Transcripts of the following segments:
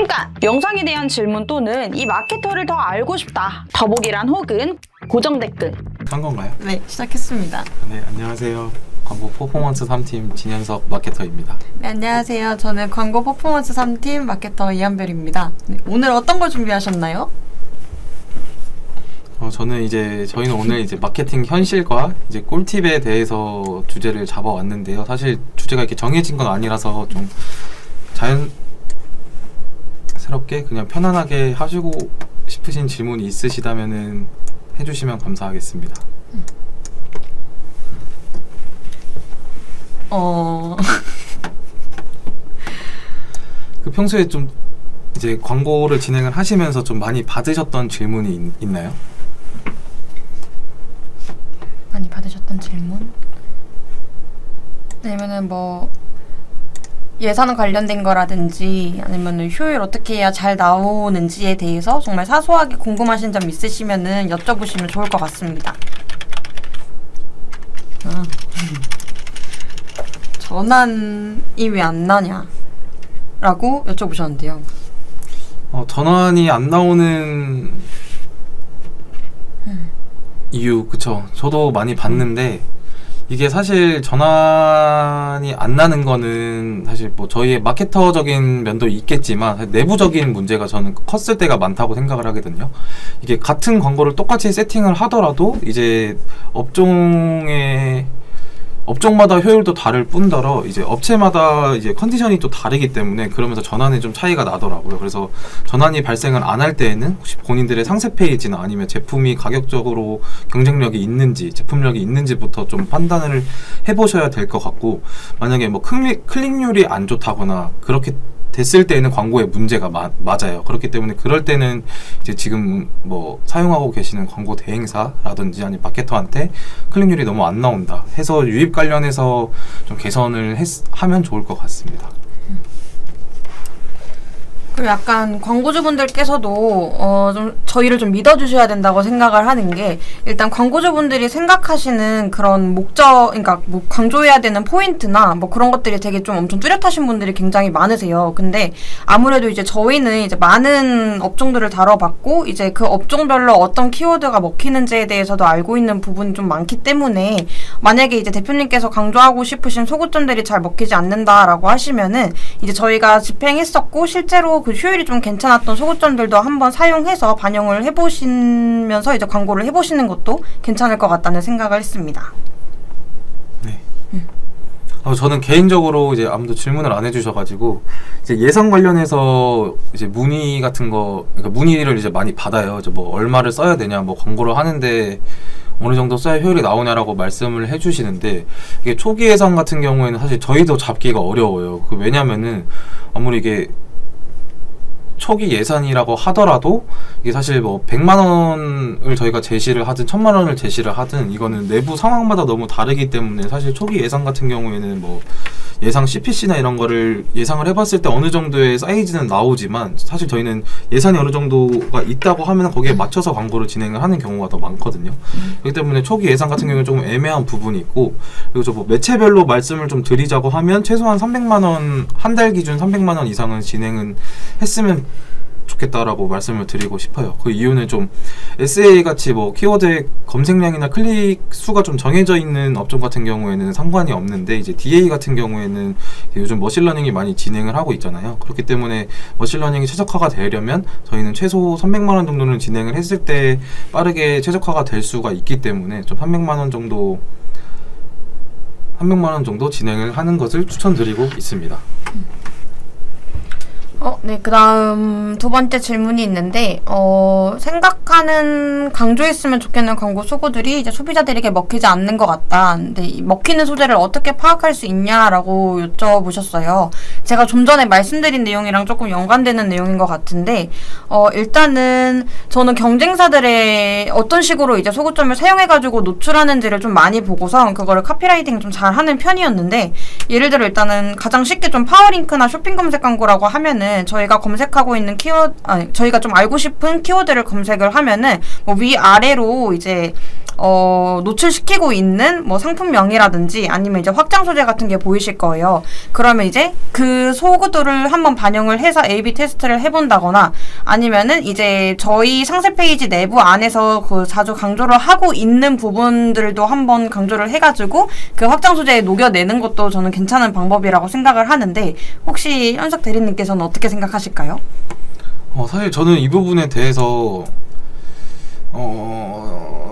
잠깐! 영상에 대한 질문 또는 이 마케터를 더 알고 싶다. 더보기란 혹은 고정 댓글. 한 건가요? 네, 시작했습니다. 네, 안녕하세요. 광고 퍼포먼스 3팀 진현석 마케터입니다. 네, 안녕하세요. 저는 광고 퍼포먼스 3팀 마케터 이한별입니다. 네, 오늘 어떤 걸 준비하셨나요? 저희는 오늘 이제 마케팅 현실과 이제 꿀팁에 대해서 주제를 잡아왔는데요. 사실 주제가 이렇게 정해진 건 아니라서 좀 자연스럽게 그냥 편안하게 하시고 싶으신 질문이 있으시다면은 해주시면 감사하겠습니다. 그 평소에 좀 이제 광고를 진행을 하시면서 좀 많이 받으셨던 질문이 있나요? 많이 받으셨던 질문? 아니면은 뭐 예산 관련된 거라든지 아니면은 효율 어떻게 해야 잘 나오는지에 대해서 정말 사소하게 궁금하신 점 있으시면은 여쭤보시면 좋을 것 같습니다. 전환이 왜 안 나냐? 라고 여쭤보셨는데요. 전환이 안 나오는 이유, 그쵸. 저도 많이 봤는데, 이게 사실 전환이 안 나는 거는 사실 뭐 저희의 마케터적인 면도 있겠지만, 내부적인 문제가 저는 컸을 때가 많다고 생각을 하거든요. 이게 같은 광고를 똑같이 세팅을 하더라도, 이제 업종마다 효율도 다를 뿐더러 이제 업체마다 이제 컨디션이 또 다르기 때문에 그러면서 전환에 좀 차이가 나더라고요. 그래서 전환이 발생을 안 할 때에는 혹시 본인들의 상세 페이지나 아니면 제품이 가격적으로 경쟁력이 있는지, 제품력이 있는지부터 좀 판단을 해보셔야 될 것 같고, 만약에 뭐 클릭률이 안 좋다거나 그렇게 됐을 때에는 광고에 문제가 맞아요. 그렇기 때문에 그럴 때는 이제 지금 뭐 사용하고 계시는 광고 대행사라든지 아니면 마케터한테 클릭률이 너무 안 나온다 해서 유입 관련해서 좀 개선을 하면 좋을 것 같습니다. 그리고 약간 광고주분들께서도 좀 저희를 좀 믿어주셔야 된다고 생각을 하는 게, 일단 광고주분들이 생각하시는 그런 목적, 그러니까 뭐 강조해야 되는 포인트나 뭐 그런 것들이 되게 좀 엄청 뚜렷하신 분들이 굉장히 많으세요. 근데 아무래도 이제 저희는 이제 많은 업종들을 다뤄봤고, 이제 그 업종별로 어떤 키워드가 먹히는지에 대해서도 알고 있는 부분이 좀 많기 때문에, 만약에 이제 대표님께서 강조하고 싶으신 소구점들이 잘 먹히지 않는다라고 하시면은 이제 저희가 집행했었고 실제로 그 효율이 좀 괜찮았던 소구점들도 한번 사용해서 반영을 해보시면서 이제 광고를 해보시는 것도 괜찮을 것 같다는 생각을 했습니다. 네. 저는 개인적으로 이제 아무도 질문을 안 해주셔가지고 이제 예산 관련해서 이제 문의 같은 거, 그러니까 문의를 이제 많이 받아요. 이제 뭐 얼마를 써야 되냐, 뭐 광고를 하는데 어느 정도 써야 효율이 나오냐라고 말씀을 해주시는데, 이게 초기 예산 같은 경우에는 사실 저희도 잡기가 어려워요. 왜냐면은 아무리 이게 초기 예산이라고 하더라도 이게 사실 뭐 100만 원을 저희가 제시를 하든 1000만 원을 제시를 하든 이거는 내부 상황마다 너무 다르기 때문에, 사실 초기 예산 같은 경우에는 뭐 예상 CPC나 이런 거를 예상을 해봤을 때 어느 정도의 사이즈는 나오지만, 사실 저희는 예산이 어느 정도가 있다고 하면 거기에 맞춰서 광고를 진행을 하는 경우가 더 많거든요. 그렇기 때문에 초기 예산 같은 경우는 조금 애매한 부분이 있고, 그리고 저 뭐 매체별로 말씀을 좀 드리자고 하면 최소한 300만 원, 한 달 기준 300만 원 이상은 진행은 했으면 좋겠다라고 말씀을 드리고 싶어요. 그 이유는 좀 SA 같이 뭐 키워드 검색량이나 클릭 수가 좀 정해져 있는 업종 같은 경우에는 상관이 없는데, 이제 DA 같은 경우에는 요즘 머신러닝이 많이 진행을 하고 있잖아요. 그렇기 때문에 머신러닝이 최적화가 되려면 저희는 최소 300만 원 정도는 진행을 했을 때 빠르게 최적화가 될 수가 있기 때문에 좀 300만 원 정도 진행을 하는 것을 추천드리고 있습니다. 네, 그 다음 두 번째 질문이 있는데, 생각하는 강조했으면 좋겠는 광고 소구들이 이제 소비자들에게 먹히지 않는 것 같다. 근데 이 먹히는 소재를 어떻게 파악할 수 있냐라고 여쭤보셨어요. 제가 좀 전에 말씀드린 내용이랑 조금 연관되는 내용인 것 같은데, 일단은 저는 경쟁사들의 어떤 식으로 이제 소구점을 사용해가지고 노출하는지를 좀 많이 보고서 그거를 카피라이팅 좀 잘하는 편이었는데, 예를 들어 일단은 가장 쉽게 좀 파워링크나 쇼핑 검색 광고라고 하면은 저희가 검색하고 있는 저희가 좀 알고 싶은 키워드를 검색을 하면은 뭐 위아래로 이제 노출시키고 있는 뭐 상품명이라든지 아니면 이제 확장 소재 같은 게 보이실 거예요. 그러면 이제 그 소구도를 한번 반영을 해서 A/B 테스트를 해본다거나 아니면은 이제 저희 상세 페이지 내부 안에서 그 자주 강조를 하고 있는 부분들도 한번 강조를 해가지고 그 확장 소재에 녹여내는 것도 저는 괜찮은 방법이라고 생각을 하는데 혹시 현석 대리님께서는 어떻게 생각하실까요? 사실 저는 이 부분에 대해서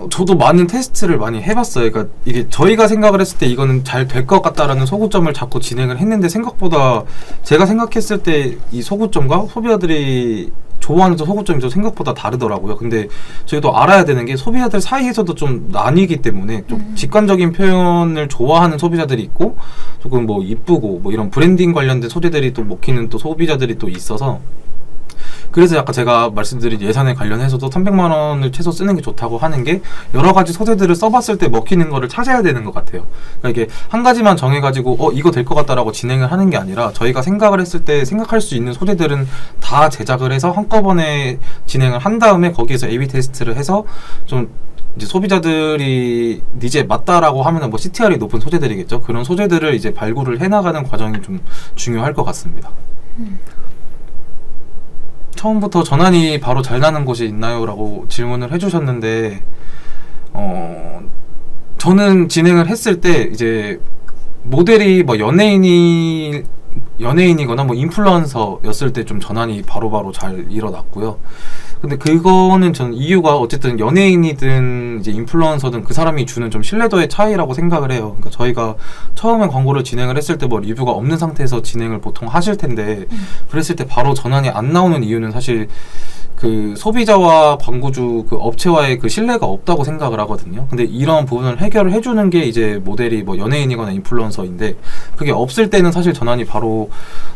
저도 많은 테스트를 많이 해봤어요. 그러니까 이게 저희가 생각을 했을 때 이거는 잘 될 것 같다라는 소구점을 잡고 진행을 했는데 생각보다 제가 생각했을 때 이 소구점과 소비자들이 좋아하는 소구점이 생각보다 다르더라고요. 근데 저희도 알아야 되는 게 소비자들 사이에서도 좀 나뉘기 때문에 좀 직관적인 표현을 좋아하는 소비자들이 있고 조금 뭐 이쁘고 뭐 이런 브랜딩 관련된 소재들이 또 먹히는 또 소비자들이 또 있어서 그래서 약간 제가 말씀드린 예산에 관련해서도 300만 원을 최소 쓰는 게 좋다고 하는 게 여러 가지 소재들을 써봤을 때 먹히는 거를 찾아야 되는 것 같아요. 그러니까 이게 한 가지만 정해가지고 이거 될 것 같다라고 진행을 하는 게 아니라 저희가 생각을 했을 때 생각할 수 있는 소재들은 다 제작을 해서 한꺼번에 진행을 한 다음에 거기에서 A/B 테스트를 해서 좀 이제 소비자들이 니즈에 맞다라고 하면은 뭐 CTR이 높은 소재들이겠죠. 그런 소재들을 이제 발굴을 해나가는 과정이 좀 중요할 것 같습니다. 처음부터 전환이 바로 잘 나는 곳이 있나요? 라고 질문을 해주셨는데 저는 진행을 했을 때 이제 모델이 뭐 연예인이거나 뭐 인플루언서였을 때 좀 전환이 바로바로 잘 일어났고요. 근데 그거는 저는 이유가 어쨌든 연예인이든 이제 인플루언서든 그 사람이 주는 좀 신뢰도의 차이라고 생각을 해요. 그러니까 저희가 처음에 광고를 진행을 했을 때 뭐 리뷰가 없는 상태에서 진행을 보통 하실 텐데 그랬을 때 바로 전환이 안 나오는 이유는 사실 그 소비자와 광고주 그 업체와의 그 신뢰가 없다고 생각을 하거든요. 근데 이런 부분을 해결을 해주는 게 이제 모델이 뭐 연예인이거나 인플루언서인데 그게 없을 때는 사실 전환이 바로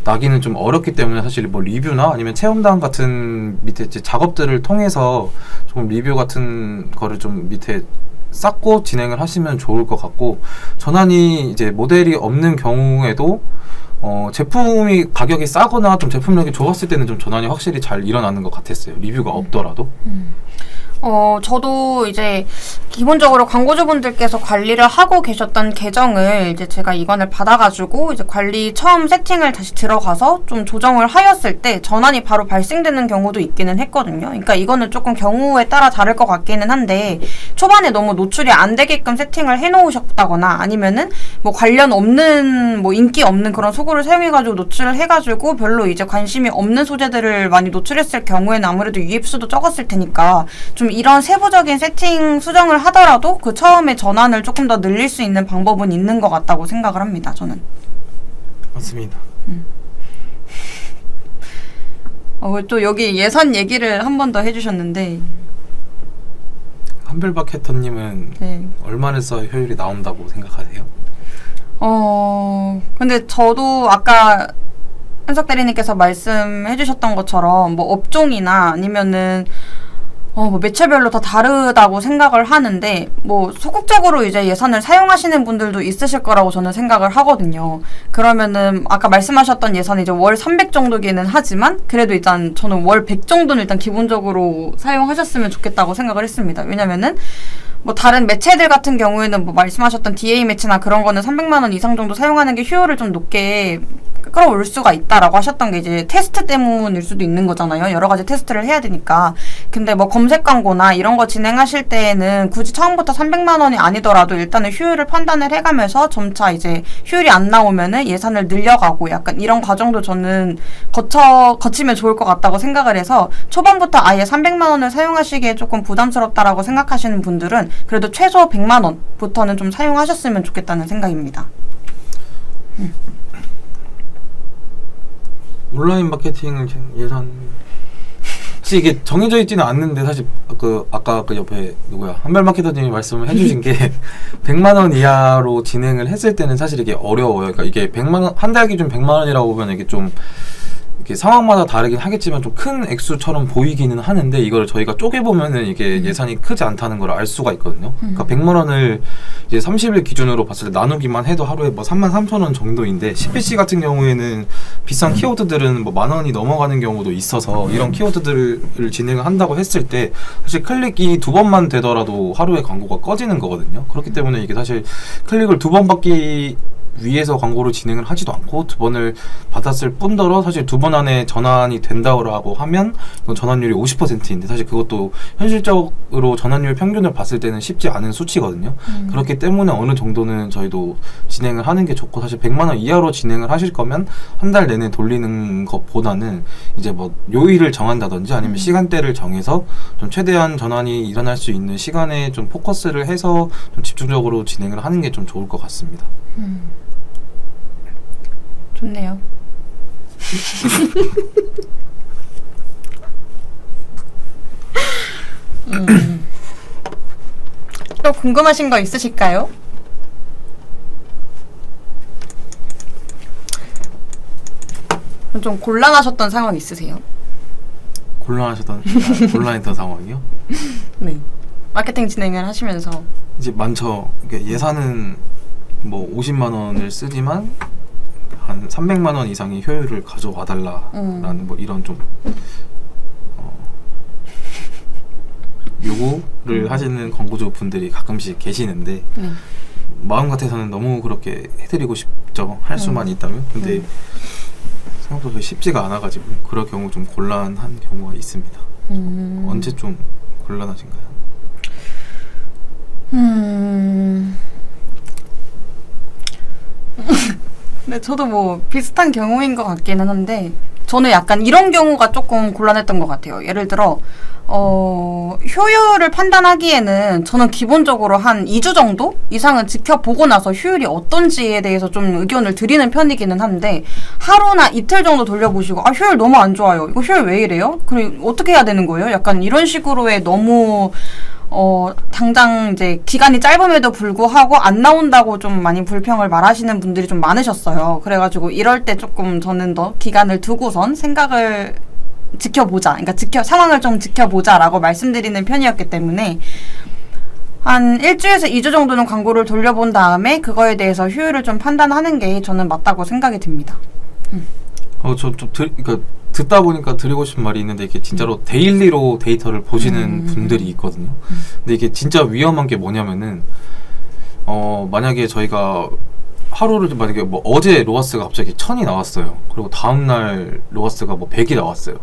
나기는 좀 어렵기 때문에 사실 뭐 리뷰나 아니면 체험단 같은 밑에 이제 작업들을 통해서 조금 리뷰 같은 거를 좀 밑에 쌓고 진행을 하시면 좋을 것 같고 전환이 이제 모델이 없는 경우에도 제품이 가격이 싸거나 좀 제품력이 좋았을 때는 좀 전환이 확실히 잘 일어나는 것 같았어요. 리뷰가 없더라도. 저도 이제 기본적으로 광고주분들께서 관리를 하고 계셨던 계정을 이제 제가 이관을 받아가지고 이제 관리 처음 세팅을 다시 들어가서 좀 조정을 하였을 때 전환이 바로 발생되는 경우도 있기는 했거든요. 그러니까 이거는 조금 경우에 따라 다를 것 같기는 한데 초반에 너무 노출이 안 되게끔 세팅을 해놓으셨다거나 아니면은 뭐 관련 없는 뭐 인기 없는 그런 소구를 사용해가지고 노출을 해가지고 별로 이제 관심이 없는 소재들을 많이 노출했을 경우에는 아무래도 유입수도 적었을 테니까 좀 이런 세부적인 세팅 수정을 하더라도 그 처음에 전환을 조금 더 늘릴 수 있는 방법은 있는 것 같다고 생각을 합니다. 저는. 맞습니다. 또 여기 예산 얘기를 한 번 더 해주셨는데 한별박해터님은 네. 얼마나 써야 효율이 나온다고 생각하세요? 근데 저도 아까 현석 대리님께서 말씀해 주셨던 것처럼 뭐 업종이나 아니면은 뭐 매체별로 다 다르다고 생각을 하는데 뭐 소극적으로 이제 예산을 사용하시는 분들도 있으실 거라고 저는 생각을 하거든요. 그러면은 아까 말씀하셨던 예산이 이제 월 300 정도기는 하지만 그래도 일단 저는 월 100 정도는 일단 기본적으로 사용하셨으면 좋겠다고 생각을 했습니다. 왜냐면은 뭐 다른 매체들 같은 경우에는 뭐 말씀하셨던 DA 매체나 그런 거는 300만 원 이상 정도 사용하는 게 효율을 좀 높게 끌어올 수가 있다라고 하셨던 게 이제 테스트 때문일 수도 있는 거잖아요. 여러 가지 테스트를 해야 되니까. 근데 뭐 검색 광고나 이런 거 진행하실 때에는 굳이 처음부터 300만 원이 아니더라도 일단은 효율을 판단을 해가면서 점차 이제 효율이 안 나오면은 예산을 늘려가고 약간 이런 과정도 저는 거치면 좋을 것 같다고 생각을 해서 초반부터 아예 300만 원을 사용하시기에 조금 부담스럽다라고 생각하시는 분들은 그래도 최소 100만 원부터는 좀 사용하셨으면 좋겠다는 생각입니다. 온라인 마케팅을 예산 혹시 이게 정해져 있지는 않는데 사실 아까 그 옆에 누구야 한별마케터님이 말씀을 해주신 게 100만 원 이하로 진행을 했을 때는 사실 이게 어려워요. 그러니까 이게 100만 원 한 달 기준 100만 원이라고 보면 이게 좀 이게 상황마다 다르긴 하겠지만 좀 큰 액수처럼 보이기는 하는데 이걸 저희가 쪼개보면은 이게 예산이 크지 않다는 걸 알 수가 있거든요. 그러니까 100만 원을 이제 30일 기준으로 봤을 때 나누기만 해도 하루에 뭐 33,000원 정도인데 CPC 같은 경우에는 비싼 키워드들은 뭐 10,000원이 넘어가는 경우도 있어서 이런 키워드들을 진행을 한다고 했을 때 사실 클릭이 2번만 되더라도 하루에 광고가 꺼지는 거거든요. 그렇기 때문에 이게 사실 클릭을 2번 받기 위해서 광고를 진행을 하지도 않고 2번을 받았을 뿐더러 사실 2번 안에 전환이 된다고 하면 이건 전환율이 50%인데 사실 그것도 현실적으로 전환율 평균을 봤을 때는 쉽지 않은 수치거든요. 그렇기 때문에 어느 정도는 저희도 진행을 하는 게 좋고 사실 100만 원 이하로 진행을 하실 거면 한 달 내내 돌리는 것보다는 이제 뭐 요일을 정한다든지 아니면 시간대를 정해서 좀 최대한 전환이 일어날 수 있는 시간에 좀 포커스를 해서 좀 집중적으로 진행을 하는 게 좀 좋을 것 같습니다. 좋네요. 또 궁금하신 거 있으실까요? 좀 곤란하셨던 상황 있으세요? 곤란했던 상황이요? 네. 마케팅 진행을 하시면서 이제 많죠. 이게 예산은 뭐 50만 원을 쓰지만 한 300만 원 이상의 효율을 가져와 달라라는 뭐 이런 좀 요구를 하시는 광고주 분들이 가끔씩 계시는데 마음 같아서는 너무 그렇게 해드리고 싶죠. 할 수만 있다면. 근데 생각보다 쉽지가 않아가지고 그럴 경우 좀 곤란한 경우가 있습니다. 언제 좀 곤란하신가요? 네, 저도 뭐 비슷한 경우인 것 같기는 한데 저는 약간 이런 경우가 조금 곤란했던 것 같아요. 예를 들어 효율을 판단하기에는 저는 기본적으로 한 2주 정도 이상은 지켜보고 나서 효율이 어떤지에 대해서 좀 의견을 드리는 편이기는 한데 하루나 이틀 정도 돌려보시고 아 효율 너무 안 좋아요. 이거 효율 왜 이래요? 그럼 어떻게 해야 되는 거예요? 약간 이런 식으로의 너무 당장 이제 기간이 짧음에도 불구하고 안 나온다고 좀 많이 불평을 말하시는 분들이 좀 많으셨어요. 그래가지고 이럴 때 조금 저는 더 기간을 두고선 생각을 지켜보자. 그러니까 상황을 좀 지켜보자라고 말씀드리는 편이었기 때문에 한 1주에서 2주 정도는 광고를 돌려본 다음에 그거에 대해서 효율을 좀 판단하는 게 저는 맞다고 생각이 듭니다. 그러니까 듣다 보니까 드리고 싶은 말이 있는데 이게 진짜로 데일리로 데이터를 보시는 분들이 있거든요. 근데 이게 진짜 위험한 게 뭐냐면은 만약에 저희가 하루를 만약에 뭐 어제 로아스가 갑자기 1000이 나왔어요. 그리고 다음날 로아스가 뭐 100이 나왔어요.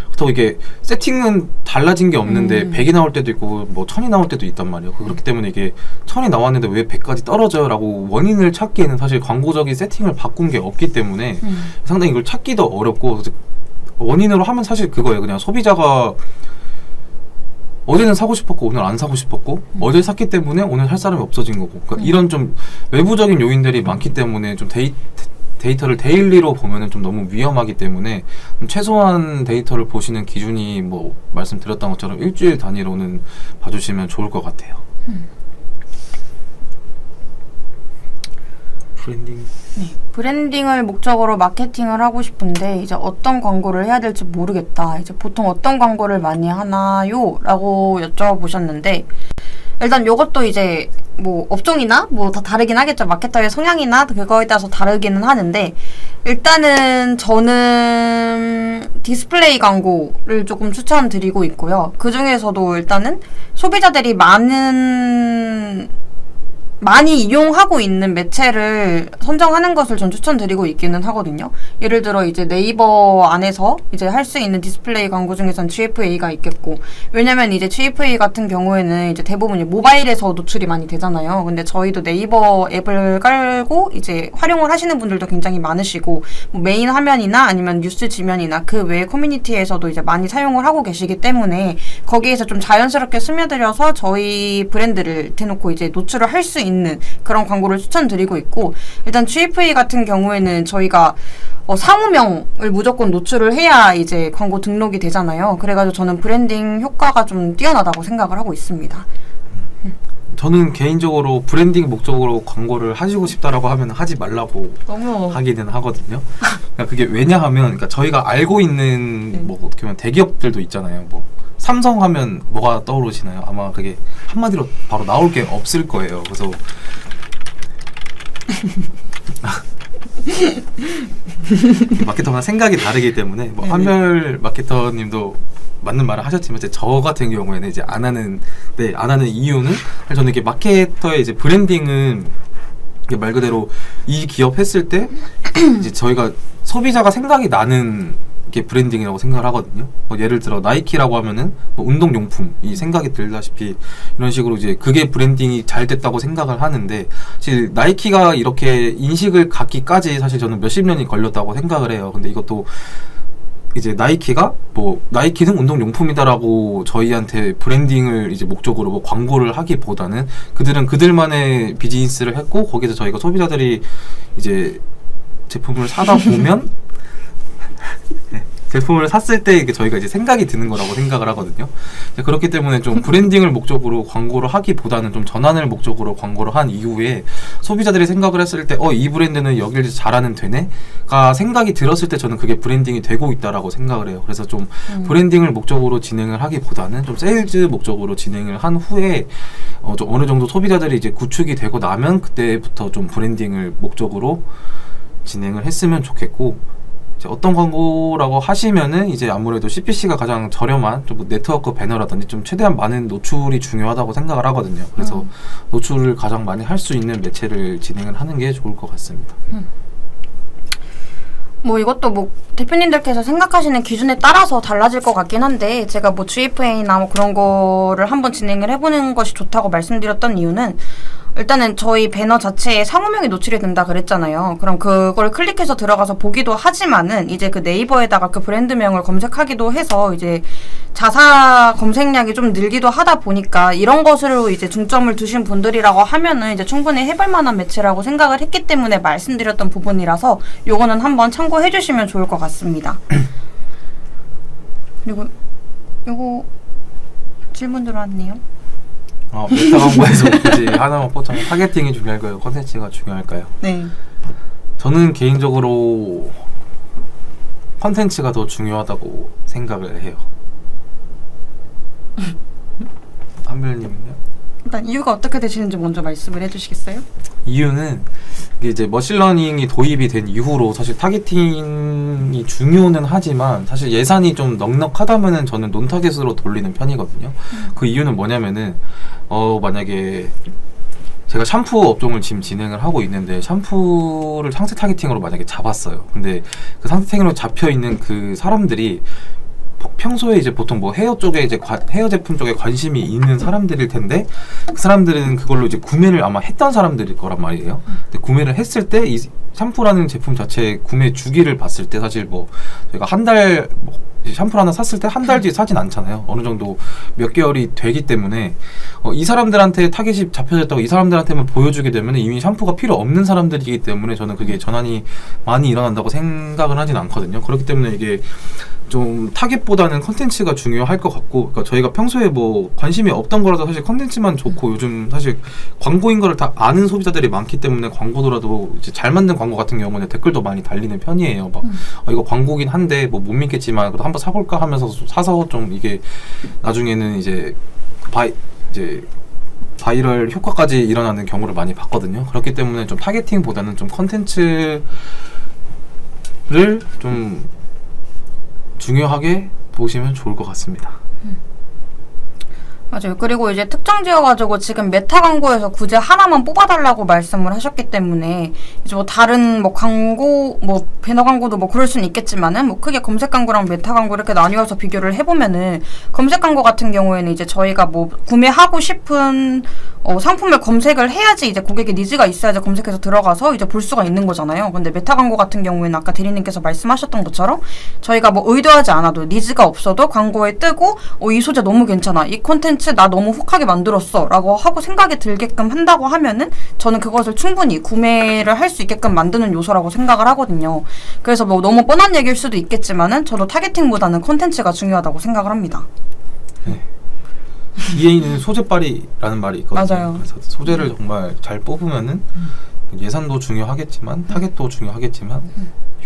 그렇다고 이게 세팅은 달라진 게 없는데 100이 나올 때도 있고 뭐 1000이 나올 때도 있단 말이에요. 그렇기 때문에 이게 1000이 나왔는데 왜 100까지 떨어져요? 라고 원인을 찾기에는 사실 광고적인 세팅을 바꾼 게 없기 때문에 상당히 이걸 찾기도 어렵고 원인으로 하면 사실 그거예요. 그냥 소비자가 어제는 사고 싶었고 오늘 안 사고 싶었고 어제 샀기 때문에 오늘 살 사람이 없어진 거고 그러니까 이런 좀 외부적인 요인들이 많기 때문에 좀 데이터를 데일리로 보면은 좀 너무 위험하기 때문에 좀 최소한 데이터를 보시는 기준이 뭐 말씀드렸던 것처럼 일주일 단위로는 봐주시면 좋을 것 같아요. 브랜딩. 네, 브랜딩을 목적으로 마케팅을 하고 싶은데 이제 어떤 광고를 해야 될지 모르겠다. 이제 보통 어떤 광고를 많이 하나요? 라고 여쭤보셨는데 일단 요것도 이제 뭐 업종이나 뭐 다 다르긴 하겠죠. 마케터의 성향이나 그거에 따라서 다르기는 하는데 일단은 저는 디스플레이 광고를 조금 추천드리고 있고요. 그 중에서도 일단은 소비자들이 많이 이용하고 있는 매체를 선정하는 것을 전 추천드리고 있기는 하거든요. 예를 들어 이제 네이버 안에서 이제 할 수 있는 디스플레이 광고 중에선 GFA가 있겠고 왜냐면 이제 GFA 같은 경우에는 이제 대부분 모바일에서 노출이 많이 되잖아요. 근데 저희도 네이버 앱을 깔고 이제 활용을 하시는 분들도 굉장히 많으시고 뭐 메인 화면이나 아니면 뉴스 지면이나 그 외의 커뮤니티에서도 이제 많이 사용을 하고 계시기 때문에 거기에서 좀 자연스럽게 스며들어서 저희 브랜드를 대놓고 이제 노출을 할 수 있는 그런 광고를 추천드리고 있고 일단 GFA 같은 경우에는 저희가 상호명을 무조건 노출을 해야 이제 광고 등록이 되잖아요. 그래가지고 저는 브랜딩 효과가 좀 뛰어나다고 생각을 하고 있습니다. 저는 개인적으로 브랜딩 목적으로 광고를 하시고 싶다라고 하면 하지 말라고 너무 하기는 하거든요. 그러니까 그게 왜냐하면 그러니까 저희가 알고 있는 뭐 어떻게 보면 대기업들도 있잖아요. 뭐 삼성 하면 뭐가 떠오르시나요? 아마 그게 한마디로 바로 나올 게 없을 거예요. 그래서 마케터마다 생각이 다르기 때문에 뭐 한별 마케터님도 맞는 말을 하셨지만 이제 저 같은 경우에는 이제 안 하는 이유는 사실 저는 이게 마케터의 이제 브랜딩은 이게 말 그대로 이 기업 했을 때 이제 저희가 소비자가 생각이 나는 게 브랜딩이라고 생각을 하거든요. 뭐 예를 들어 나이키라고 하면은 뭐 운동용품이 생각이 들다시피 이런 식으로 이제 그게 브랜딩이 잘 됐다고 생각을 하는데 사실 나이키가 이렇게 인식을 갖기까지 사실 저는 몇십 년이 걸렸다고 생각을 해요. 근데 이것도 이제 나이키가 뭐 나이키는 운동용품이다라고 저희한테 브랜딩을 이제 목적으로 뭐 광고를 하기보다는 그들은 그들만의 비즈니스를 했고 거기서 저희가 소비자들이 이제 제품을 사다 보면 네, 제품을 샀을 때 저희가 이제 생각이 드는 거라고 생각을 하거든요. 그렇기 때문에 좀 브랜딩을 목적으로 광고를 하기보다는 좀 전환을 목적으로 광고를 한 이후에 소비자들이 생각을 했을 때 이 브랜드는 여길 잘하는 되네가 생각이 들었을 때 저는 그게 브랜딩이 되고 있다라고 생각을 해요. 그래서 좀 브랜딩을 목적으로 진행을 하기보다는 좀 세일즈 목적으로 진행을 한 후에 좀 어느 정도 소비자들이 이제 구축이 되고 나면 그때부터 좀 브랜딩을 목적으로 진행을 했으면 좋겠고, 어떤 광고라고 하시면은 이제 아무래도 CPC가 가장 저렴한 좀 네트워크 배너라든지 좀 최대한 많은 노출이 중요하다고 생각을 하거든요. 그래서 노출을 가장 많이 할 수 있는 매체를 진행을 하는 게 좋을 것 같습니다. 뭐 이것도 뭐 대표님들께서 생각하시는 기준에 따라서 달라질 것 같긴 한데, 제가 뭐 GFA나 뭐 그런 거를 한번 진행을 해보는 것이 좋다고 말씀드렸던 이유는, 일단은 저희 배너 자체에 상호명이 노출이 된다 그랬잖아요. 그럼 그걸 클릭해서 들어가서 보기도 하지만은 이제 그 네이버에다가 그 브랜드명을 검색하기도 해서 이제 자사 검색량이 좀 늘기도 하다 보니까 이런 것으로 이제 중점을 두신 분들이라고 하면은 이제 충분히 해볼 만한 매체라고 생각을 했기 때문에 말씀드렸던 부분이라서 요거는 한번 참고해 주시면 좋을 것 같습니다. 그리고 요거 질문 들어왔네요. 메타 광고에서 굳이 하나만 뽑자면 타겟팅이 중요할까요? 컨텐츠가 중요할까요? 네. 저는 개인적으로 컨텐츠가 더 중요하다고 생각을 해요. 한별님은요? 일단 이유가 어떻게 되시는지 먼저 말씀을 해주시겠어요? 이유는 이게 이제 머신러닝이 도입이 된 이후로 사실 타겟팅이 중요는 하지만 사실 예산이 좀 넉넉하다면은 저는 논타겟으로 돌리는 편이거든요. 그 이유는 뭐냐면은 만약에 제가 샴푸 업종을 지금 진행을 하고 있는데 샴푸를 상세 타겟팅으로 만약에 잡았어요. 근데 그 상세 타겟팅으로 잡혀 있는 그 사람들이 평소에 이제 보통 뭐 헤어 쪽에 이제 헤어 제품 쪽에 관심이 있는 사람들일 텐데 그 사람들은 그걸로 이제 구매를 아마 했던 사람들일 거란 말이에요. 근데 구매를 했을 때 이 샴푸라는 제품 자체 구매 주기를 봤을 때 사실 뭐 저희가 한 달 샴푸를 하나 샀을 때 한 달 뒤에 사진 않잖아요. 어느 정도 몇 개월이 되기 때문에 이 사람들한테 타겟이 잡혀졌다고 이 사람들한테만 보여주게 되면 이미 샴푸가 필요 없는 사람들이기 때문에 저는 그게 전환이 많이 일어난다고 생각은 하진 않거든요. 그렇기 때문에 이게 좀 타겟보다는 컨텐츠가 중요할 것 같고, 그러니까 저희가 평소에 뭐 관심이 없던 거라도 사실 컨텐츠만 좋고, 요즘 사실 광고인 거를 다 아는 소비자들이 많기 때문에 광고더라도 이제 잘 만든 광고 같은 경우는 댓글도 많이 달리는 편이에요. 막 이거 광고긴 한데 뭐 못 믿겠지만 그래도 한번 사볼까 하면서 사서 좀 이게 나중에는 이제 바이럴 효과까지 일어나는 경우를 많이 봤거든요. 그렇기 때문에 좀 타겟팅보다는 좀 컨텐츠를 좀 중요하게 보시면 좋을 것 같습니다. 맞아요. 그리고 이제 특정 지어가지고 지금 메타 광고에서 굳이 하나만 뽑아달라고 말씀을 하셨기 때문에 이제 뭐 다른 뭐 광고, 뭐 배너 광고도 뭐 그럴 수는 있겠지만은 뭐 크게 검색 광고랑 메타 광고 이렇게 나뉘어서 비교를 해보면은 검색 광고 같은 경우에는 이제 저희가 뭐 구매하고 싶은 상품을 검색을 해야지 이제 고객의 니즈가 있어야지 검색해서 들어가서 이제 볼 수가 있는 거잖아요. 근데 메타 광고 같은 경우에는 아까 대리님께서 말씀하셨던 것처럼 저희가 뭐 의도하지 않아도 니즈가 없어도 광고에 뜨고 이 소재 너무 괜찮아, 이 콘텐츠 나 너무 혹하게 만들었어 라고 하고 생각이 들게끔 한다고 하면은 저는 그것을 충분히 구매를 할 수 있게끔 만드는 요소라고 생각을 하거든요. 그래서 뭐 너무 뻔한 얘기일 수도 있겠지만은 저도 타겟팅보다는 콘텐츠가 중요하다고 생각을 합니다. 네. 뒤에 있는 소재빨이라는 말이 있거든요. 맞아요. 그래서 소재를 정말 잘 뽑으면은 예산도 중요하겠지만 타겟도 중요하겠지만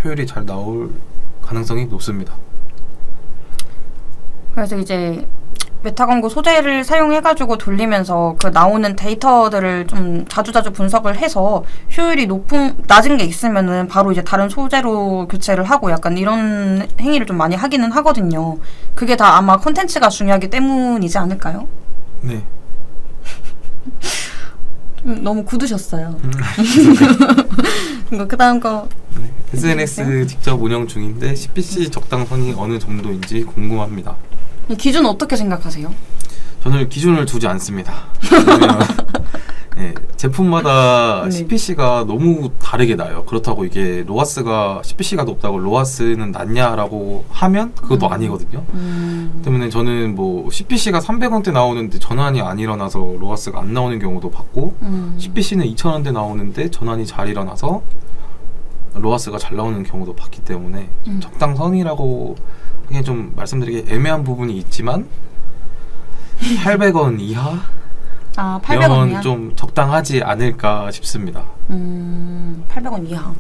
효율이 잘 나올 가능성이 높습니다. 그래서 이제 메타 광고 소재를 사용해가지고 돌리면서 그 나오는 데이터들을 좀 자주자주 분석을 해서 효율이 낮은 게 있으면은 바로 이제 다른 소재로 교체를 하고 약간 이런 행위를 좀 많이 하기는 하거든요. 그게 다 아마 콘텐츠가 중요하기 때문이지 않을까요? 네. 너무 굳으셨어요. 이거 그 다음 거. 네. SNS 직접 운영 중인데 CPC 적당선이 어느 정도인지 궁금합니다. 기준 어떻게 생각하세요? 저는 기준을 두지 않습니다. 왜냐면 네, 제품마다 네. CPC가 너무 다르게 나요. 그렇다고 이게 로아스가 CPC가 높다고 로아스는 낮냐라고 하면 그것도 아니거든요. 때문에 저는 뭐 CPC가 300원대 나오는데 전환이 안 일어나서 로아스가 안 나오는 경우도 봤고 CPC는 2,000원대 나오는데 전환이 잘 일어나서 로아스가 잘 나오는 경우도 봤기 때문에 적당선이라고 하긴 좀 말씀드리기 애매한 부분이 있지만 800원 이하? 아, 800원 이하? 좀 적당하지 않을까 싶습니다. 800원 이하.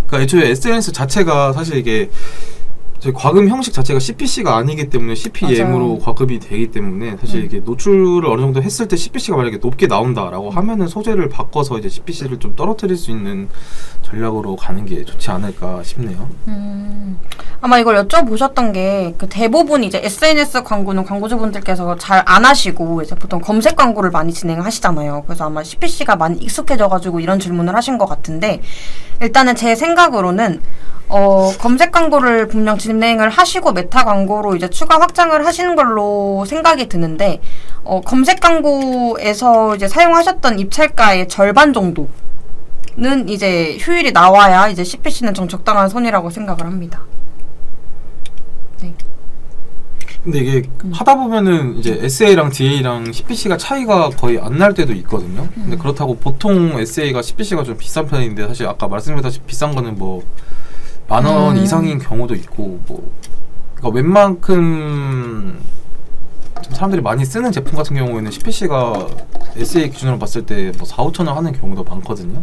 그러니까 애초에 SNS 자체가 사실 이게 저희 과금 형식 자체가 CPC가 아니기 때문에 CPM으로 맞아요. 과금이 되기 때문에 사실 이게 노출을 어느 정도 했을 때 CPC가 만약에 높게 나온다라고 하면은 소재를 바꿔서 이제 CPC를 좀 떨어뜨릴 수 있는 전략으로 가는 게 좋지 않을까 싶네요. 아마 이걸 여쭤보셨던 게 그 대부분 이제 SNS 광고는 광고주분들께서 잘 안 하시고 이제 보통 검색 광고를 많이 진행하시잖아요. 그래서 아마 CPC가 많이 익숙해져가지고 이런 질문을 하신 것 같은데 일단은 제 생각으로는 검색 광고를 분명 진행을 하시고 메타 광고로 이제 추가 확장을 하시는 걸로 생각이 드는데 검색 광고에서 이제 사용하셨던 입찰가의 절반 정도는 이제 효율이 나와야 이제 CPC는 좀 적당한 선이라고 생각을 합니다. 네. 근데 이게 하다 보면은 이제 SA랑 DA랑 CPC가 차이가 거의 안 날 때도 있거든요. 근데 그렇다고 보통 SA가 CPC가 좀 비싼 편인데 사실 아까 말씀드렸다시피 비싼 거는 뭐 10,000원 이상인 경우도 있고 뭐 그러니까 웬만큼 좀 사람들이 많이 쓰는 제품 같은 경우에는 CPC가 SA 기준으로 봤을 때 뭐 4,000~5,000원 하는 경우도 많거든요.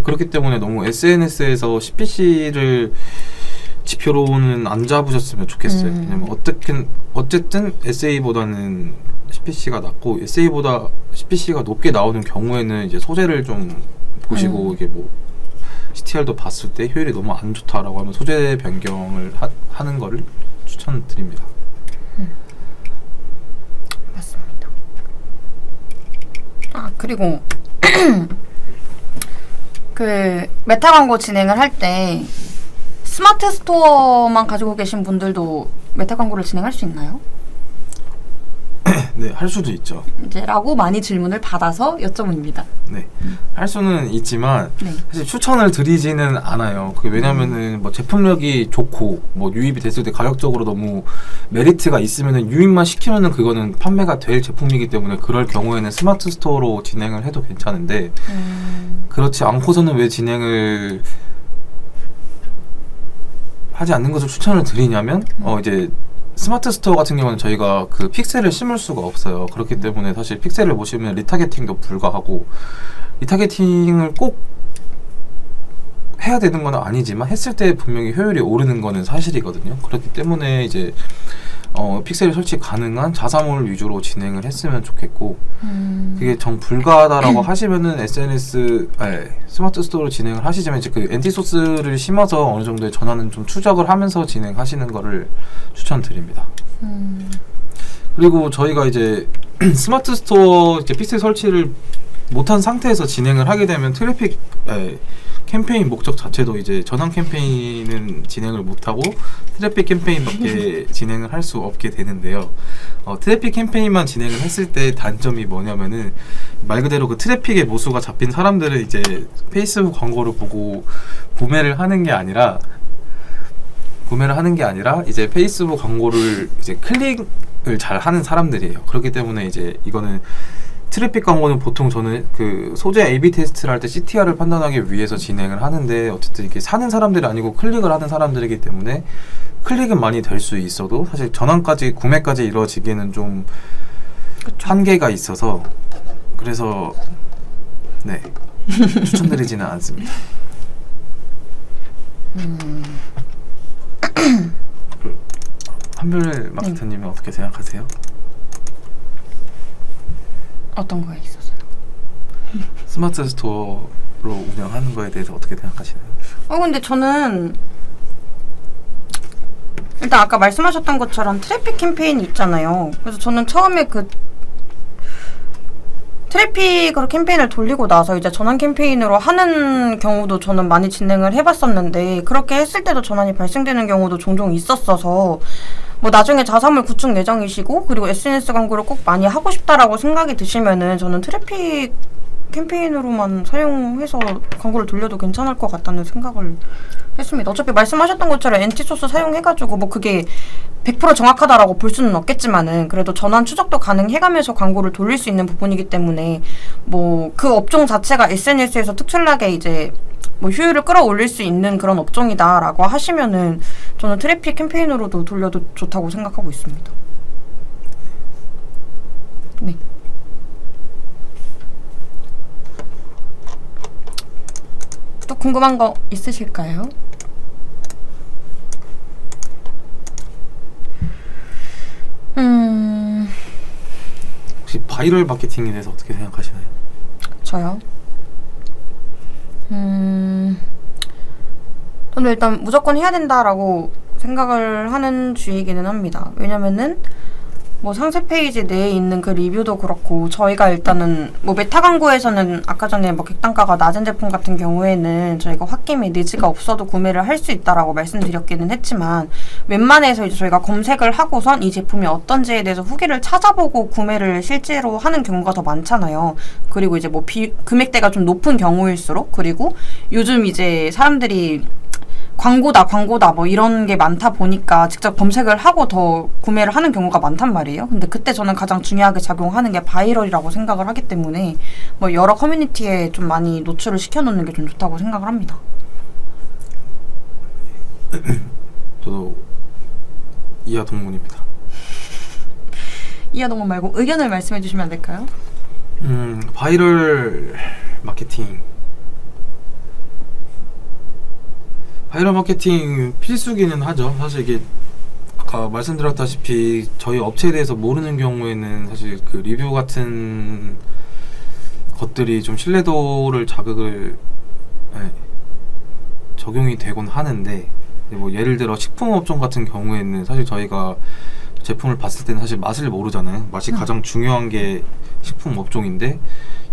그렇기 때문에 너무 SNS에서 CPC를 지표로는 안 잡으셨으면 좋겠어요. 왜냐면 어쨌든 SA보다는 CPC가 낮고 SA보다 CPC가 높게 나오는 경우에는 이제 소재를 좀 보시고 이게 뭐 CTR도 봤을 때 효율이 너무 안 좋다라고 하면 소재 변경을 하는 거를 추천드립니다. 맞습니다. 아, 그리고 그 메타 광고 진행을 할 때 스마트 스토어만 가지고 계신 분들도 메타 광고를 진행할 수 있나요? 네, 할 수도 있죠. 이제 라고 많이 질문을 받아서 여쭤봅니다. 네, 할 수는 있지만 네. 사실 추천을 드리지는 않아요. 그게 왜냐면은 뭐 제품력이 좋고 뭐 유입이 됐을 때 가격적으로 너무 메리트가 있으면은 유입만 시키면은 그거는 판매가 될 제품이기 때문에 그럴 경우에는 스마트 스토어로 진행을 해도 괜찮은데 그렇지 않고서는 왜 진행을 하지 않는 것을 추천을 드리냐면 이제 스마트 스토어 같은 경우는 저희가 그 픽셀을 심을 수가 없어요. 그렇기 때문에 사실 픽셀을 못 심으면 리타게팅도 불가하고 리타게팅을 꼭 해야 되는 건 아니지만 했을 때 분명히 효율이 오르는 거는 사실이거든요. 그렇기 때문에 이제 픽셀 설치 가능한 자사몰 위주로 진행을 했으면 좋겠고 그게 정 불가하다라고 하시면은 스마트 스토어로 진행을 하시지만 이제 그 엔티소스를 심어서 어느 정도의 전환은 좀 추적을 하면서 진행하시는 거를 추천드립니다. 그리고 저희가 이제 스마트 스토어 이제 픽셀 설치를 못한 상태에서 진행을 하게 되면 캠페인 목적 자체도 이제 전환 캠페인은 진행을 못하고 트래픽 캠페인밖에 진행을 할 수 없게 되는데요. 트래픽 캠페인만 진행을 했을 때 단점이 뭐냐면은 말 그대로 그 트래픽의 모수가 잡힌 사람들은 이제 페이스북 광고를 보고 구매를 하는 게 아니라 이제 페이스북 광고를 이제 클릭을 잘 하는 사람들이에요. 그렇기 때문에 이제 이거는 트래픽 광고는 보통 저는 그 소재 A/B 테스트를 할 때 CTR을 판단하기 위해서 진행을 하는데 어쨌든 이게 사는 사람들이 아니고 클릭을 하는 사람들이기 때문에 클릭은 많이 될 수 있어도 사실 전환까지 구매까지 이루어지기에는 좀 한계가 있어서 그래서 네 추천드리지는 않습니다. 한별 마케터님은 어떻게 생각하세요? 어떤 거에 있어서요? 스마트 스토어로 운영하는 거에 대해서 어떻게 생각하시나요? 근데 저는 일단 아까 말씀하셨던 것처럼 트래픽 캠페인이 있잖아요. 그래서 저는 처음에 그 트래픽으로 캠페인을 돌리고 나서 이제 전환 캠페인으로 하는 경우도 저는 많이 진행을 해봤었는데, 그렇게 했을 때도 전환이 발생되는 경우도 종종 있었어서 뭐 나중에 자사몰 구축 예정이시고 그리고 SNS 광고를 꼭 많이 하고 싶다라고 생각이 드시면은 저는 트래픽 캠페인으로만 사용해서 광고를 돌려도 괜찮을 것 같다는 생각을 했습니다. 어차피 말씀하셨던 것처럼 엔티소스 사용해가지고 뭐 그게 100% 정확하다라고 볼 수는 없겠지만은 그래도 전환 추적도 가능해가면서 광고를 돌릴 수 있는 부분이기 때문에 뭐 그 업종 자체가 SNS에서 특출나게 이제 뭐 효율을 끌어올릴 수 있는 그런 업종이다라고 하시면은 저는 트래픽 캠페인으로도 돌려도 좋다고 생각하고 있습니다. 네. 또 궁금한 거 있으실까요? 혹시 바이럴 마케팅에 대해서 어떻게 생각하시나요? 저요? 저는 일단 무조건 해야 된다라고 생각을 하는 주의이기는 합니다. 왜냐면은 뭐 상세 페이지 내에 있는 그 리뷰도 그렇고, 저희가 일단은 뭐 메타 광고에서는 아까 전에 뭐 객단가가 낮은 제품 같은 경우에는 저희가 홧김에 니즈가 없어도 구매를 할 수 있다라고 말씀드렸기는 했지만, 웬만해서 이제 저희가 검색을 하고선 이 제품이 어떤지에 대해서 후기를 찾아보고 구매를 실제로 하는 경우가 더 많잖아요. 그리고 이제 뭐 금액대가 좀 높은 경우일수록, 그리고 요즘 이제 사람들이 광고다 뭐 이런 게 많다 보니까 직접 검색을 하고 더 구매를 하는 경우가 많단 말이에요. 근데 그때 저는 가장 중요하게 작용하는 게 바이럴이라고 생각을 하기 때문에 뭐 여러 커뮤니티에 좀 많이 노출을 시켜놓는 게 좀 좋다고 생각을 합니다. 저도 이하동문입니다. 이하동문 말고 의견을 말씀해 주시면 안 될까요? 바이럴 마케팅 필수기는 하죠. 사실 이게 아까 말씀드렸다시피 저희 업체에 대해서 모르는 경우에는 사실 그 리뷰 같은 것들이 좀 신뢰도를 적용이 되곤 하는데, 뭐 예를 들어 식품업종 같은 경우에는 사실 저희가 제품을 봤을 때는 사실 맛을 모르잖아요. 맛이 가장 중요한 게 식품업종인데,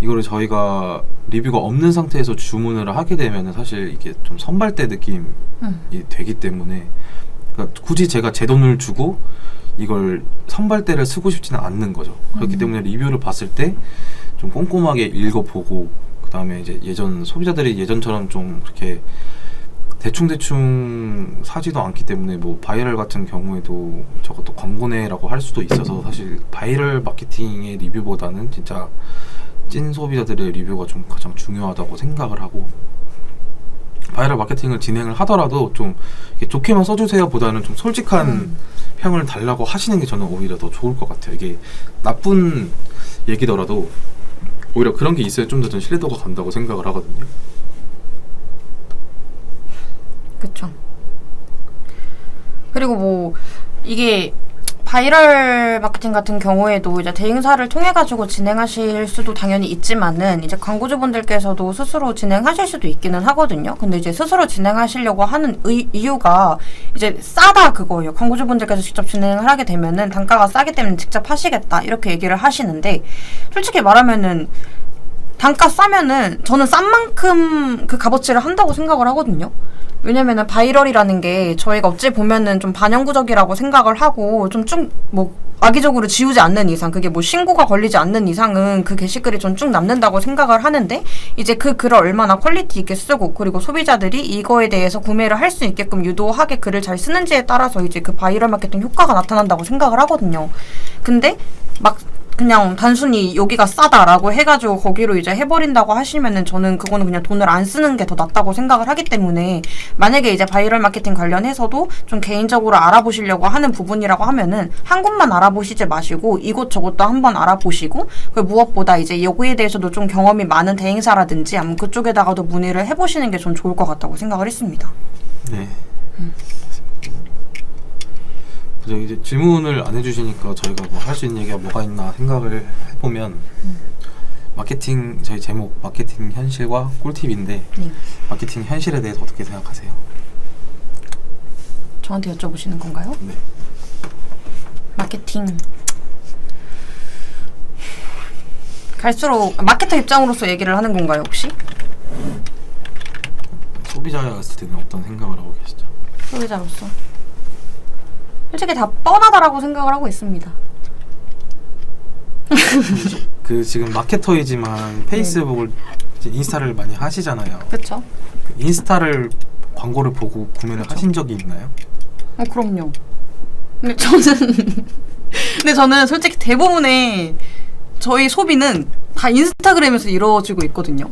이거를 저희가 리뷰가 없는 상태에서 주문을 하게 되면 사실 이게 좀 선발대 느낌이 되기 때문에, 그러니까 굳이 제가 제 돈을 주고 이걸 선발대를 쓰고 싶지는 않는 거죠. 그렇기 때문에 리뷰를 봤을 때 좀 꼼꼼하게 읽어보고, 그 다음에 이제 소비자들이 예전처럼 좀 그렇게 대충 사지도 않기 때문에, 뭐 바이럴 같은 경우에도 저것도 광고네라고 할 수도 있어서 사실 바이럴 마케팅의 리뷰보다는 진짜 찐 소비자들의 리뷰가 좀 가장 중요하다고 생각을 하고, 바이럴 마케팅을 진행을 하더라도 좀 이렇게 좋게만 써주세요 보다는 좀 솔직한 평을 달라고 하시는 게 저는 오히려 더 좋을 것 같아요. 이게 나쁜 얘기더라도 오히려 그런 게 있어야 좀 더 전 신뢰도가 간다고 생각을 하거든요. 그쵸. 그리고 뭐 이게 바이럴 마케팅 같은 경우에도 이제 대행사를 통해 가지고 진행하실 수도 당연히 있지만은, 이제 광고주분들께서도 스스로 진행하실 수도 있기는 하거든요. 근데 이제 스스로 진행하시려고 하는 이유가 이제 싸다 그거예요. 광고주분들께서 직접 진행을 하게 되면은 단가가 싸기 때문에 직접 하시겠다 이렇게 얘기를 하시는데, 솔직히 말하면은 단가 싸면은 저는 싼 만큼 그 값어치를 한다고 생각을 하거든요. 왜냐면은 바이럴이라는 게 저희가 어찌 보면은 좀 반영구적이라고 생각을 하고 좀 쭉 뭐 악의적으로 지우지 않는 이상, 그게 뭐 신고가 걸리지 않는 이상은 그 게시글이 좀 쭉 남는다고 생각을 하는데, 이제 그 글을 얼마나 퀄리티 있게 쓰고 그리고 소비자들이 이거에 대해서 구매를 할 수 있게끔 유도하게 글을 잘 쓰는지에 따라서 이제 그 바이럴 마케팅 효과가 나타난다고 생각을 하거든요. 근데 막 그냥 단순히 여기가 싸다라고 해가지고 거기로 이제 해버린다고 하시면은 저는 그거는 그냥 돈을 안 쓰는 게 더 낫다고 생각을 하기 때문에 만약에 이제 바이럴 마케팅 관련해서도 좀 개인적으로 알아보시려고 하는 부분이라고 하면은 한 곳만 알아보시지 마시고 이곳저곳도 한번 알아보시고 그 무엇보다 이제 여기에 대해서도 좀 경험이 많은 대행사라든지 아니면 그쪽에다가도 문의를 해보시는 게 전 좋을 것 같다고 생각을 했습니다. 네. 그래서 이제 질문을 안 해주시니까 저희가 뭐 할 수 있는 얘기가 뭐가 있나 생각을 해보면 마케팅 저희 제목 마케팅 현실과 꿀팁인데 네. 마케팅 현실에 대해서 어떻게 생각하세요? 저한테 여쭤보시는 건가요? 네. 마케팅 갈수록 마케터 입장으로서 얘기를 하는 건가요 혹시? 소비자였을 때는 어떤 생각을 하고 계시죠? 소비자로서 솔직히 다 뻔하다라고 생각을 하고 있습니다. 그 지금 마케터이지만 페이스북을 이제 인스타를 많이 하시잖아요. 그렇죠? 인스타를 광고를 보고 구매를 하신 적이 있나요? 그럼요. 근데 저는 솔직히 대부분의 저희 소비는 다 인스타그램에서 이루어지고 있거든요.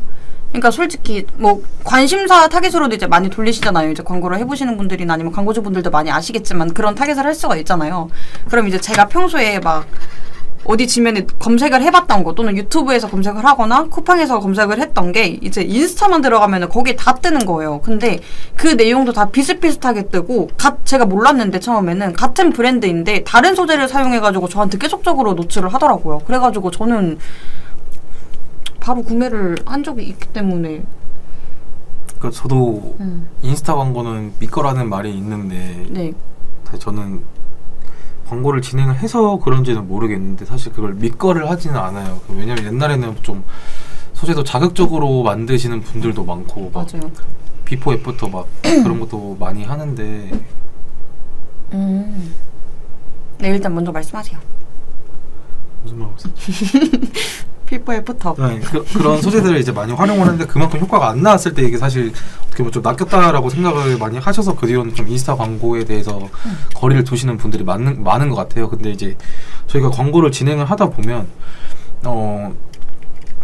그러니까 솔직히 뭐 관심사 타깃으로도 이제 많이 돌리시잖아요. 이제 광고를 해보시는 분들이나 아니면 광고주분들도 많이 아시겠지만 그런 타깃을 할 수가 있잖아요. 그럼 이제 제가 평소에 막 어디 지면에 검색을 해봤던 거 또는 유튜브에서 검색을 하거나 쿠팡에서 검색을 했던 게 이제 인스타만 들어가면 거기에 다 뜨는 거예요. 근데 그 내용도 다 비슷비슷하게 뜨고 제가 몰랐는데 처음에는 같은 브랜드인데 다른 소재를 사용해가지고 저한테 계속적으로 노출을 하더라고요. 그래가지고 저는 바로 구매를 한 적이 있기 때문에 그러니까 저도 인스타 광고는 믿거라는 말이 있는데 네. 사실 저는 광고를 진행을 해서 그런지는 모르겠는데 사실 그걸 믿거를 하지는 않아요. 왜냐면 옛날에는 좀 소재도 자극적으로 만드시는 분들도 많고 막 맞아요. 비포 애프터 막 그런 것도 많이 하는데 네, 일단 먼저 말씀하세요. 무슨 말 하고 비포 애프터. 네, 그런 소재들을 이제 많이 활용을 하는데 그만큼 효과가 안 나왔을 때 이게 사실 어떻게 보면 좀 낚였다라고 생각을 많이 하셔서 그 뒤로는 좀 인스타 광고에 대해서 거리를 두시는 분들이 많은 것 같아요. 근데 이제 저희가 광고를 진행을 하다 보면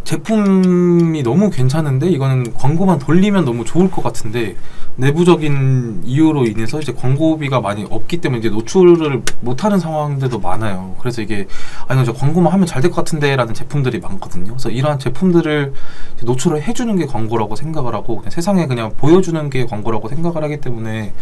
제품이 너무 괜찮은데 이거는 광고만 돌리면 너무 좋을 것 같은데 내부적인 이유로 인해서 이제 광고비가 많이 없기 때문에 이제 노출을 못하는 상황들도 많아요. 그래서 이게 이거 저 광고만 하면 잘 될 것 같은데 라는 제품들이 많거든요. 그래서 이러한 제품들을 노출을 해주는 게 광고라고 생각을 하고 그냥 세상에 그냥 보여주는 게 광고라고 생각을 하기 때문에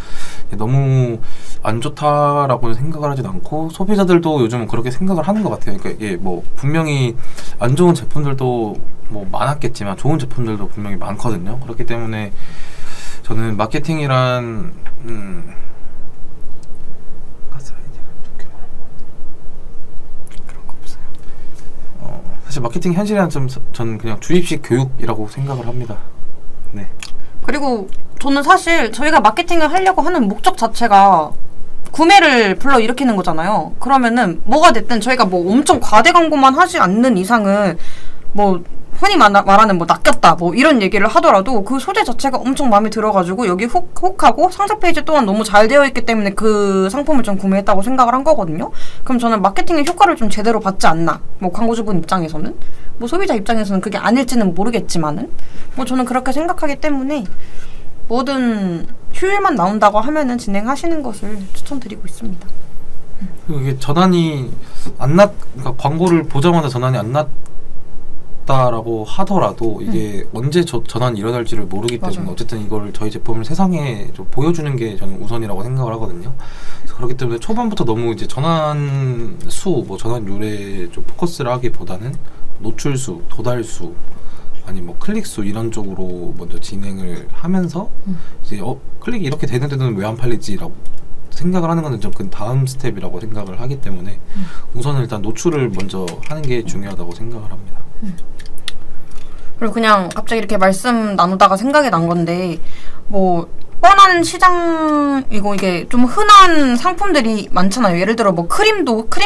너무 안 좋다라고 생각을 하진 않고 소비자들도 요즘은 그렇게 생각을 하는 것 같아요. 그러니까 이게 뭐 분명히 안 좋은 제품들도 뭐 많았겠지만 좋은 제품들도 분명히 많거든요. 그렇기 때문에 저는 마케팅이란 그런 거 없어요. 사실 마케팅 현실이란 저는 그냥 주입식 교육이라고 생각을 합니다. 네. 그리고 저는 사실 저희가 마케팅을 하려고 하는 목적 자체가 구매를 불러일으키는 거잖아요. 그러면은 뭐가 됐든 저희가 뭐 엄청 과대 광고만 하지 않는 이상은 뭐 흔히 말하는 뭐 낚였다 뭐 이런 얘기를 하더라도 그 소재 자체가 엄청 마음에 들어가지고 여기 훅하고 상세 페이지 또한 너무 잘 되어 있기 때문에 그 상품을 좀 구매했다고 생각을 한 거거든요. 그럼 저는 마케팅의 효과를 좀 제대로 받지 않나, 뭐 광고주분 입장에서는, 뭐 소비자 입장에서는 그게 아닐지는 모르겠지만은 뭐 저는 그렇게 생각하기 때문에 뭐든 효율만 나온다고 하면은 진행하시는 것을 추천드리고 있습니다. 그리고 이게 전환이 그러니까 광고를 보자마자 전환이 안 났다라고 하더라도 이게 언제 전환이 일어날지를 모르기 때문에 맞아요. 어쨌든 이걸 저희 제품을 세상에 좀 보여주는 게 저는 우선이라고 생각을 하거든요. 그래서 그렇기 때문에 초반부터 너무 이제 전환 수, 뭐 전환율에 좀 포커스를 하기보다는 노출 수, 도달 수, 아니 뭐 클릭 수 이런 쪽으로 먼저 진행을 하면서 이제 클릭이 이렇게 되는데는 왜 안 팔리지라고 생각을 하는 거는 좀 그 다음 스텝이라고 생각을 하기 때문에 우선은 일단 노출을 먼저 하는 게 중요하다고 생각을 합니다. 그리고 그냥 갑자기 이렇게 말씀 나누다가 생각이 난 건데 뭐 뻔한 시장이고 이게 좀 흔한 상품들이 많잖아요. 예를 들어 뭐 크림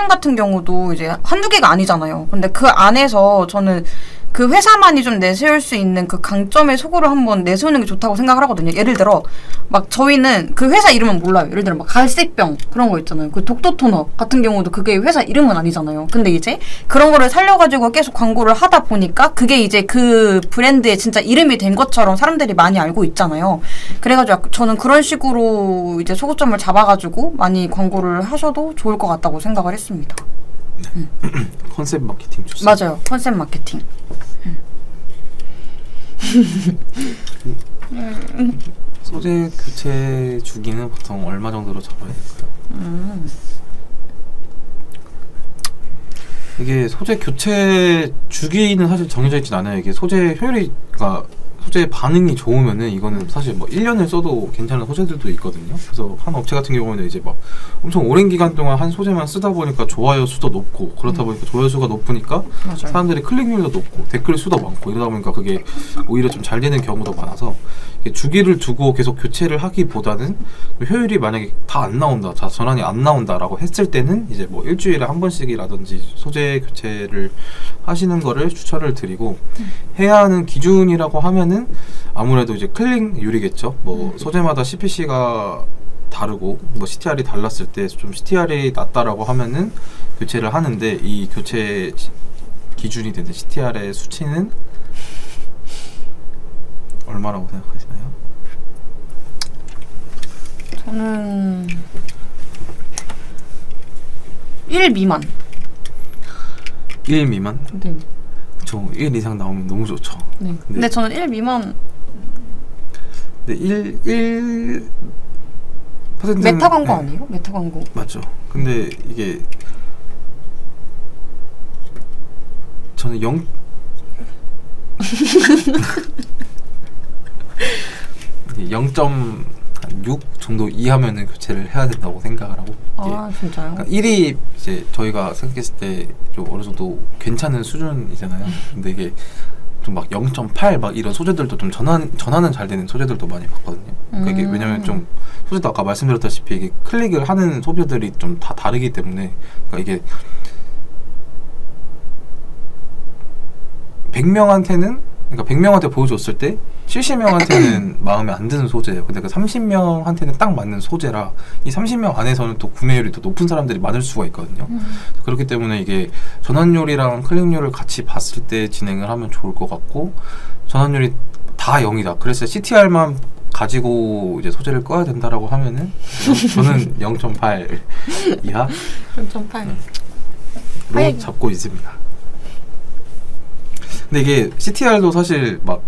같은 경우도 이제 한두 개가 아니잖아요. 근데 그 안에서 저는 그 회사만이 좀 내세울 수 있는 그 강점의 소구를 한번 내세우는 게 좋다고 생각을 하거든요. 예를 들어 막 저희는 그 회사 이름은 몰라요. 예를 들어 막 갈색병 그런 거 있잖아요. 그 독도 토너 같은 경우도 그게 회사 이름은 아니잖아요. 근데 이제 그런 거를 살려가지고 계속 광고를 하다 보니까 그게 이제 그 브랜드의 진짜 이름이 된 것처럼 사람들이 많이 알고 있잖아요. 그래가지고 저는 그런 식으로 이제 소구점을 잡아가지고 많이 광고를 하셔도 좋을 것 같다고 생각을 했습니다. 컨셉 마케팅 좋습니다. 맞아요. 컨셉 마케팅. 소재 교체 주기는 보통 얼마 정도로 잡아야 될까요? 이게 소재 교체 주기는 사실 정해져 있진 않아요. 이게 소재 효율이가 소재 반응이 좋으면은 이거는 사실 뭐 1년을 써도 괜찮은 소재들도 있거든요. 그래서 한 업체 같은 경우는 이제 막 엄청 오랜 기간 동안 한 소재만 쓰다 보니까 좋아요 수도 높고 그렇다 보니까 좋아요 수가 높으니까 맞아요. 사람들이 클릭률도 높고 댓글 수도 많고 이러다 보니까 그게 오히려 좀 잘 되는 경우도 많아서 주기를 두고 계속 교체를 하기보다는 효율이 만약에 다 안 나온다, 다 전환이 안 나온다라고 했을 때는 이제 뭐 일주일에 한 번씩이라든지 소재 교체를 하시는 거를 추천을 드리고 해야 하는 기준이라고 하면은 아무래도 이제 클릭률이겠죠. 뭐 소재마다 CPC가 다르고 뭐 CTR이 달랐을 때 좀 CTR이 낮다라고 하면은 교체를 하는데 이 교체 기준이 되는 CTR의 수치는 얼마라고 생각하시나요? 저는 1 미만. 1 미만? 네. 그쵸. 1 이상 나오면 너무 좋죠. 네. 근데 저는 1 미만. 근데 1% 메타 광고 네. 아니에요? 메타 광고. 맞죠. 근데 이게 저는 0.6 정도 이하면은 교체를 해야 된다고 생각을 하고. 아 진짜요? 그러니까 1이 이제 저희가 생각했을 때 좀 어느 정도 괜찮은 수준이잖아요. 근데 이게 좀 막 0.8 막 이런 소재들도 좀 전환은 잘 되는 소재들도 많이 봤거든요. 그러니까 이게 왜냐면 좀 소재도 아까 말씀드렸다시피 이게 클릭을 하는 소비자들이 좀 다 다르기 때문에 그러니까 이게 100명한테는 그러니까 100명한테 보여줬을 때 70명한테는 마음에 안 드는 소재예요. 근데 그 30명한테는 딱 맞는 소재라 이 30명 안에서는 또 구매율이 더 높은 사람들이 많을 수가 있거든요. 그렇기 때문에 이게 전환율이랑 클릭률을 같이 봤을 때 진행을 하면 좋을 것 같고 전환율이 다 0이다. 그래서 CTR만 가지고 이제 소재를 꺼야 된다라고 하면은 저는 0.8 이하 0.8로 잡고 있습니다. 근데 이게 CTR도 사실 막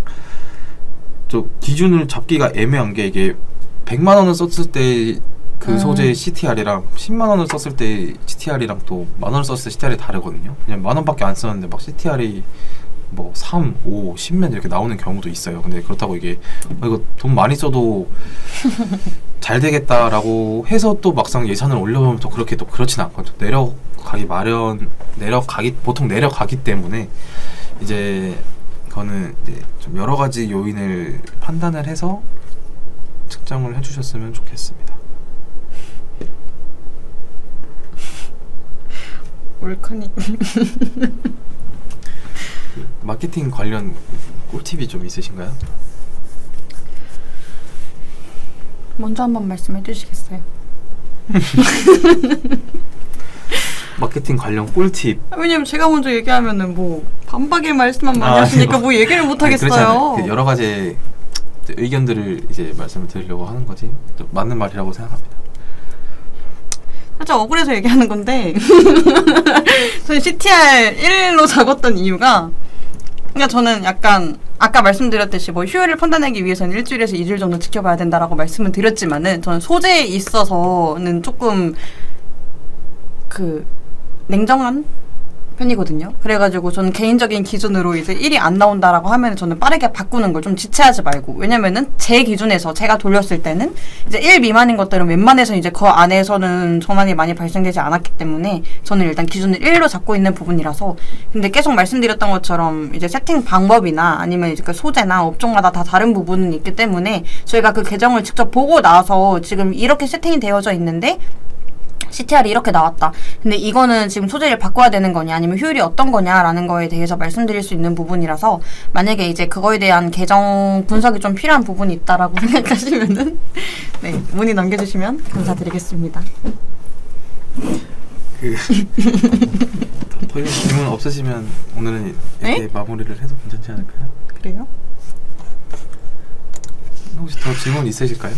저 기준을 잡기가 애매한 게 이게 100만 원을 썼을 때 그 소재의 CTR이랑 10만 원을 썼을 때 CTR이랑 또 만 원을 썼을 때 CTR이 다르거든요. 그냥 만 원밖에 안 썼는데 막 CTR이 뭐 3, 5, 10면 이렇게 나오는 경우도 있어요. 근데 그렇다고 이게 이거 돈 많이 써도 잘 되겠다라고 해서 또 막상 예산을 올려보면 또 그렇게 또 그렇진 않거든요. 보통 내려가기 때문에 이제 그거는 이제 좀 여러 가지 요인을 판단을 해서 측정을 해주셨으면 좋겠습니다. 올카니. 마케팅 관련 꿀팁이 좀 있으신가요? 먼저 한번 말씀해 주시겠어요? 마케팅 관련 꿀팁. 왜냐면 제가 먼저 얘기하면은 뭐 반박의 말씀만 많이 하시니까 뭐 얘기를 못 하겠어요. 그 여러 가지 의견들을 이제 말씀을 드리려고 하는 거지. 또 맞는 말이라고 생각합니다. 살짝 억울해서 얘기하는 건데 저는 CTR 1로 잡았던 이유가 그러니까 저는 약간 아까 말씀드렸듯이 뭐 효율을 판단하기 위해서는 일주일에서 2주 정도 지켜봐야 된다라고 말씀을 드렸지만은 저는 소재에 있어서는 조금 그 냉정한 편이거든요. 그래가지고 저는 개인적인 기준으로 이제 1이 안 나온다라고 하면 저는 빠르게 바꾸는 걸 좀 지체하지 말고 왜냐면은 제 기준에서 제가 돌렸을 때는 이제 1 미만인 것들은 웬만해서 이제 그 안에서는 전환이 많이 발생되지 않았기 때문에 저는 일단 기준을 1로 잡고 있는 부분이라서 근데 계속 말씀드렸던 것처럼 이제 세팅 방법이나 아니면 이제 그 소재나 업종마다 다 다른 부분은 있기 때문에 저희가 그 계정을 직접 보고 나서 지금 이렇게 세팅이 되어져 있는데 CTR이 이렇게 나왔다. 근데 이거는 지금 소재를 바꿔야 되는 거냐 아니면 효율이 어떤 거냐라는 거에 대해서 말씀드릴 수 있는 부분이라서 만약에 이제 그거에 대한 계정 분석이 좀 필요한 부분이 있다라고 생각하시면은 네, 문의 남겨주시면 감사드리겠습니다. 더 이상 질문 없으시면 오늘은 이렇게 네? 마무리를 해도 괜찮지 않을까요? 그래요? 혹시 더 질문 있으실까요?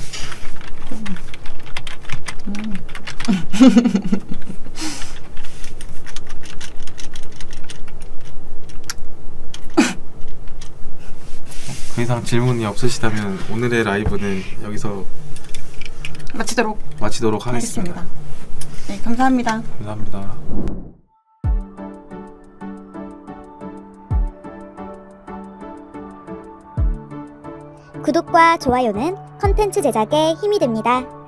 그 이상 질문이 없으시다면 오늘의 라이브는 여기서 마치도록 하겠습니다. 네, 감사합니다. 감사합니다. 구독과 좋아요는 컨텐츠 제작에 힘이 됩니다.